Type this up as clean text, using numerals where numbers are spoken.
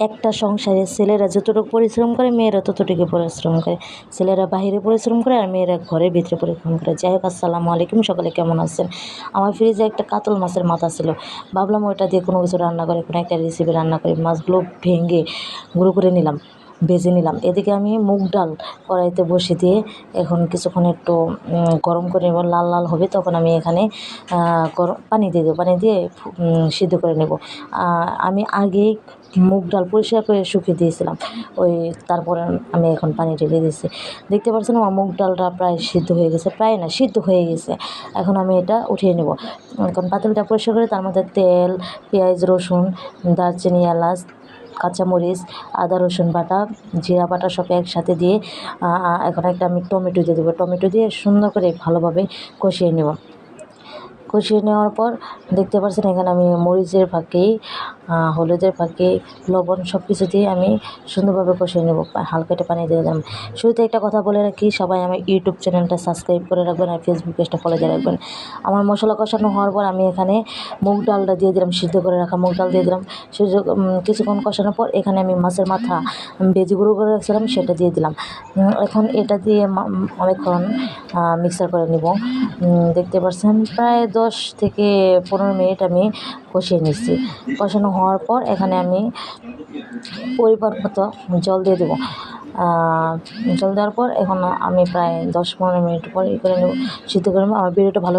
একটা সংসারে ছেলেরা যতটুকু পরিশ্রম করে মেয়েরা ততটুকু পরিশ্রম করে। ছেলেরা বাহিরে পরিশ্রম করে আর মেয়েরা ঘরের ভিতরে পরিশ্রম করে। যাই হোক, আসসালামু আলাইকুম, সকলে কেমন আছেন? আমার ফ্রিজে একটা কাতল মাছের মাথা ছিল, ভাবলাম ওইটা দিয়ে কোনো কিছু রান্না করে, কোনো একটা রেসিপি রান্না করি। মাছগুলো ভেঙে গুঁড়ো করে নিলাম, ভেজে নিলাম। এদিকে আমি মুগ ডাল কড়াইতে বসিয়ে দিয়ে এখন কিছুক্ষণ একটু গরম করে নেব, লাল লাল হবে, তখন আমি এখানে গরম পানি দিয়ে দেবো, পানি দিয়ে সিদ্ধ করে নেব। আমি আগেই মুগ ডাল পরিষ্কার করে শুকিয়ে দিয়েছিলাম, তারপরে আমি এখন পানি ঢেলে দিয়েছি। দেখতে পাচ্ছেন আমার মুগ ডালটা প্রায় সিদ্ধ হয়ে গেছে, প্রায় না, সিদ্ধ হয়ে গেছে। এখন আমি এটা উঠিয়ে নেব। এখন পাতিলটা পরিষ্কার করে তার মধ্যে তেল, পেঁয়াজ, রসুন, দারচিনি, এলাচ, কাঁচামরিচ, আদা রসুন বাটা, জিরা বাটা সব একসাথে দিয়ে এখন একটা আমি টমেটো দিয়ে দেবো। টমেটো দিয়ে সুন্দর করে ভালোভাবে কষিয়ে নেব। কষিয়ে নেওয়ার পর দেখতে পাচ্ছেন এখানে আমি মরিচের ফাঁকি, হলুদের ফাঁকি, লবণ সব কিছু দিয়ে আমি সুন্দরভাবে কষিয়ে নেব। হালকা একটু পানি দিয়ে দিলাম। শুরুতে একটা কথা বলে রাখি, সবাই আমার ইউটিউব চ্যানেলটা সাবস্ক্রাইব করে রাখবেন আর ফেসবুক পেজটা ফলো দিয়ে রাখবেন। আমার মশলা কষানো হওয়ার পর আমি এখানে মুগ ডালটা দিয়ে দিলাম, সিদ্ধ করে রাখা মুগ ডাল দিয়ে দিলাম। কিছুক্ষণ কষানোর পর এখানে আমি মাছের মাথা ভেজে গুঁড়ো করে রাখছিলাম সেটা দিয়ে দিলাম। এখন এটা দিয়ে অনেকক্ষণ মিক্সার করে নিব। দেখতে পাচ্ছেন প্রায় 10 থেকে 15 মিনিট আমি কষিয়ে নিচ্ছি। কষানো হওয়ার পর এখানে আমি পরিমাণ মতো জল দিয়ে দেবো। জল দেওয়ার পর এখন আমি প্রায় 10-15 মিনিট পর করে নেব, সিদ্ধ করে নেব। আমার ভিডিওটা ভালো